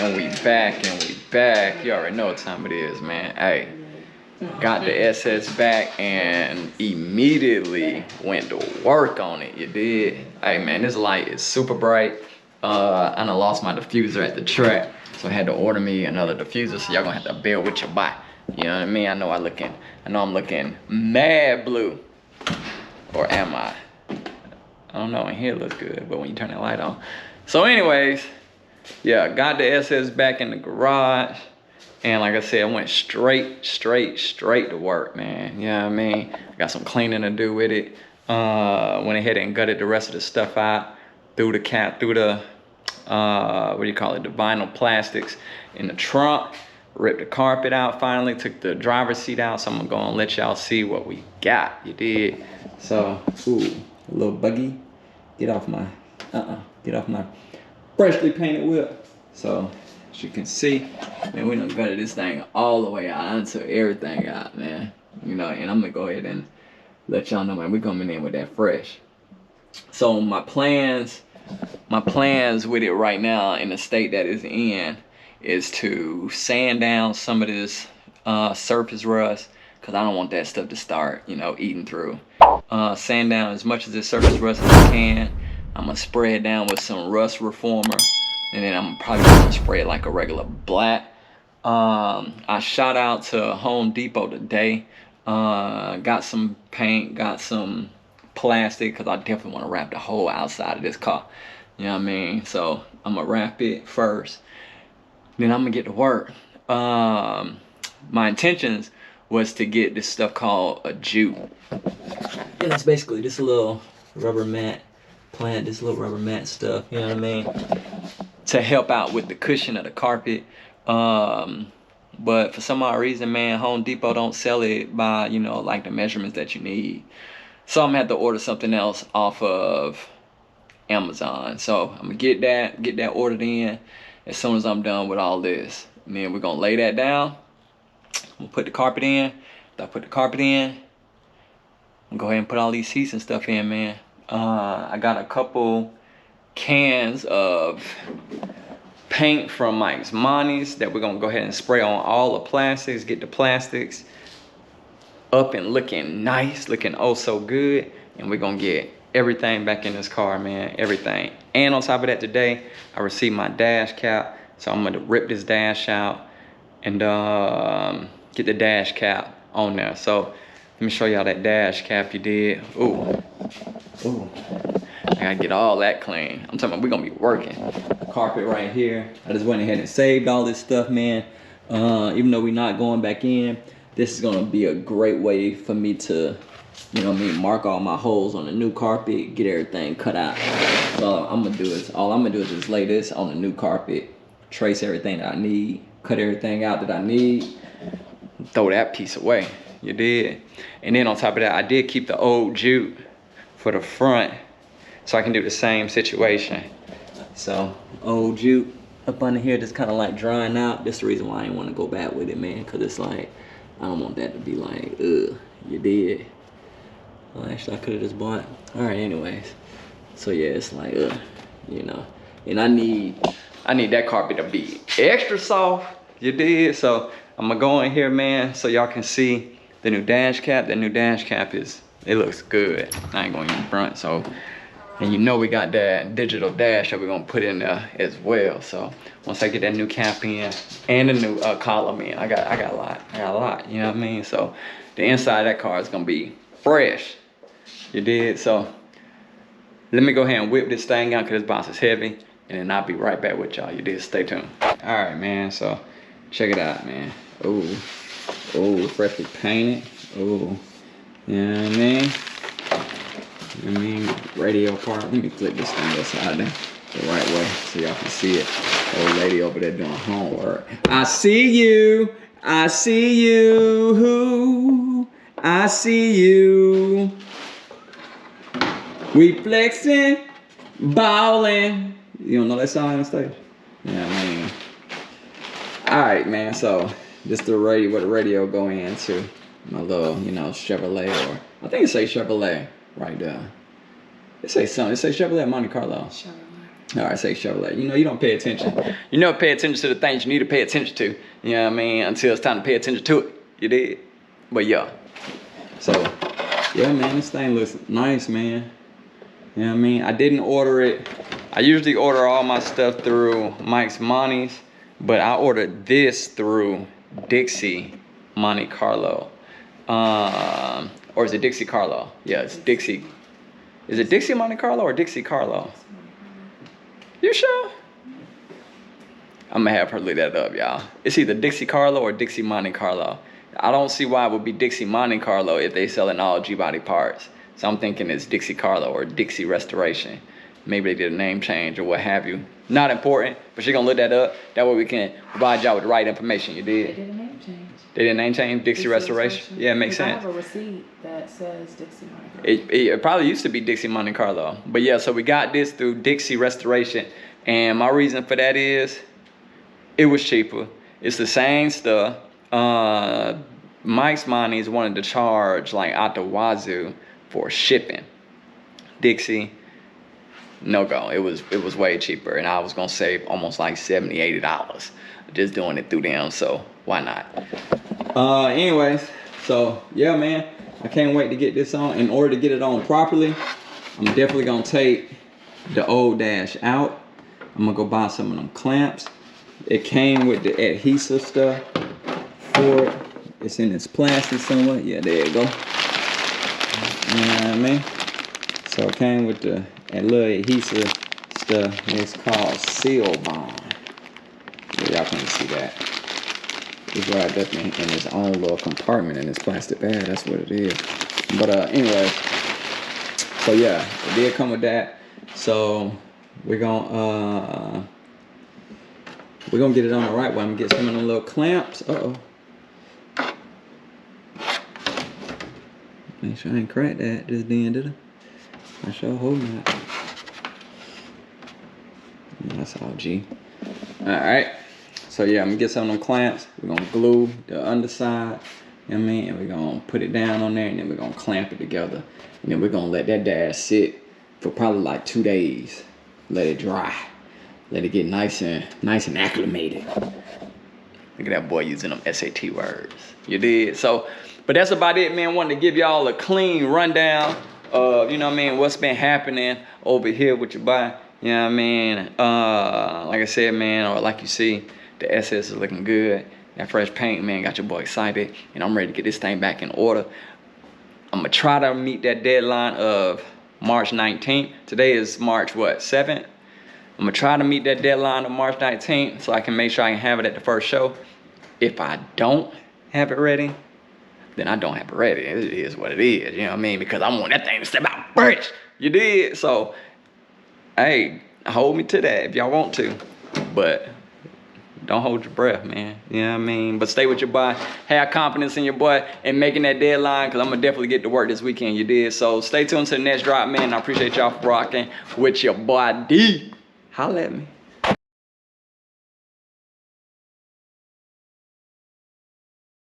And we back. You already know what time it is, man. Hey, got the SS back and immediately went to work on it. You did. Hey, man, this light is super bright. I done lost my diffuser at the track, so I had to order me another diffuser. So y'all gonna have to bear with your buy. You know what I mean? I know I'm looking mad blue, or am I? I don't know. In here it looks good, but when you turn that light on. So, anyways, yeah, got the SS back in the garage, and like I said, I went straight to work, man. You know what I mean? I got some cleaning to do with it. Went ahead and gutted the rest of the stuff out, threw the what do you call it, the vinyl plastics in the trunk, ripped the carpet out finally, took the driver's seat out, so I'm gonna go and let y'all see what we got. You did. So, ooh, a little buggy. Get off my freshly painted whip. So, as you can see, man, we done gutted this thing all the way out. I done took everything out, man. You know, and I'm gonna go ahead and let y'all know, man, we coming in with that fresh. So my plans with it right now in the state that it's in is to sand down some of this surface rust, because I don't want that stuff to start, you know, eating through. Sand down as much of this surface rust as I can. I'm gonna spray it down with some rust reformer, and then I'm probably gonna spray it like a regular black. I shot out to Home Depot today. Got some paint, got some plastic, because I definitely want to wrap the whole outside of this car. You know what I mean? So I'm gonna wrap it first, then I'm gonna get to work. My intentions was to get this stuff called a jute, and it's basically this little rubber mat plant, this little rubber mat stuff, you know what I mean, to help out with the cushion of the carpet. But for some odd reason, man, Home Depot don't sell it by, you know, like the measurements that you need. So I'm gonna have to order something else off of Amazon. So I'm gonna get that ordered in as soon as I'm done with all this. And then we're gonna lay that down. We'll put the carpet in. After I put the carpet in, I'm gonna go ahead and put all these seats and stuff in, man. I got a couple cans of paint from Mike's Monty's that we're gonna go ahead and spray on all the plastics, get the plastics up and looking nice, looking oh so good, and we're gonna get everything back in this car, man, everything. And on top of that, today I received my dash cap, so I'm gonna rip this dash out and get the dash cap on there. So let me show y'all that dash cap. You did. Ooh, I gotta get all that clean. I'm talking about we're gonna be working. The carpet right here, I just went ahead and saved all this stuff, man. Even though we're not going back in, this is gonna be a great way for me to, you know what I mean, mark all my holes on the new carpet, get everything cut out. So all I'm gonna do is just lay this on the new carpet, trace everything that I need, cut everything out that I need, throw that piece away. You did. And then on top of that, I did keep the old jute for the front, so I can do the same situation. So old jute up under here, just kind of like drying out. That's the reason why I didn't want to go back with it, man, because it's like, I don't want that to be like, ugh, you did. Well, actually, I could have just bought. All right, anyways. So yeah, it's like, you know, and I need that carpet to be extra soft. You did. So I'm gonna go in here, man, so y'all can see the new dash cap. The new dash cap it looks good. I ain't going in front. So, and you know we got that digital dash that we're gonna put in there as well. So once I get that new cap in and the new column in, I got a lot. You know what I mean? So the inside of that car is gonna be fresh. You did. So let me go ahead and whip this thing out because this box is heavy, and then I'll be right back with y'all. You did. Stay tuned. All right, man. So check it out, man. Oh, freshly painted. Oh, you know what I mean? Radio part. Let me flip this thing upside down the right way so y'all can see it. Old lady over there doing homework. I see you. I see you. I see you. We flexing, ballin'. You don't know that song on the stage? Yeah, I mean. All right, man. So this the radio, where the radio go into. My little, you know, Chevrolet, or I think it say Chevrolet right there. It say something. It say Chevrolet Monte Carlo. All right, say Chevrolet. You know, you don't pay attention. You never pay attention to the things you need to pay attention to. You know what I mean? Until it's time to pay attention to it. You did? But yeah. So, yeah, man, this thing looks nice, man. You know what I mean? I didn't order it. I usually order all my stuff through Mike's Monty's, but I ordered this through Dixie Monte Carlo. Or is it Dixie Carlo? Yeah, it's Dixie. Is it Dixie Monte Carlo or Dixie Carlo? You sure? I'm gonna have her look that up, y'all. It's either Dixie Carlo or Dixie Monte Carlo. I don't see why it would be Dixie Monte Carlo if they selling all Gbody parts. So I'm thinking it's Dixie Carlo or Dixie Restoration. Maybe they did a name change or what have you. Not important, but you're gonna look that up. That way we can provide y'all with the right information. You did? They did a name change. They did a name change? Dixie Restoration? Yeah, it makes sense. I have a receipt that says Dixie Monte Carlo. It probably used to be Dixie Monte Carlo. But yeah, so we got this through Dixie Restoration. And my reason for that is it was cheaper. It's the same stuff. Mike's Monty's wanted to charge like out the wazoo for shipping. Dixie, no go. It was way cheaper, and I was gonna save almost like $70, $80 just doing it through them. So why not? Anyways, so yeah, man, I can't wait to get this on. In order to get it on properly, I'm definitely gonna take the old dash out. I'm gonna go buy some of them clamps. It came with the adhesive stuff for it. It's in this plastic somewhere. Yeah, there you go. You know what I mean? So it came with the little adhesive stuff. It's called Seal Bond. Yeah, y'all can't see that. It's right up in its own little compartment in this plastic bag. That's what it is. But anyway, so yeah, it did come with that. So we're gonna get it on the right way. I'm gonna get some of them little clamps. Make sure I ain't cracked that just then, did I? I sure hope not. That's all G. Alright. So yeah, I'm gonna get some of them clamps. We're gonna glue the underside. You know what I mean? And we're gonna put it down on there, and then we're gonna clamp it together. And then we're gonna let that dash sit for probably like 2 days. Let it dry. Let it get nice and acclimated. Look at that boy using them SAT words. You did. So, but that's about it, man. Wanted to give y'all a clean rundown of, you know what I mean, what's been happening over here with your boy. You know what I mean? Like I said, man, or like you see, the SS is looking good. That fresh paint, man, got your boy excited. And I'm ready to get this thing back in order. I'm going to try to meet that deadline of March 19th. Today is March, what, 7th? I'm gonna try to meet that deadline of March 19th so I can make sure I can have it at the first show. If I don't have it ready, then I don't have it ready. It is what it is, you know what I mean? Because I want that thing to step out fresh. You did? So, hey, hold me to that if y'all want to. But don't hold your breath, man. You know what I mean? But stay with your boy. Have confidence in your boy and making that deadline, because I'm going to definitely get to work this weekend. You did? So stay tuned to the next drop, man. I appreciate y'all for rocking with your boy D. Holla at me.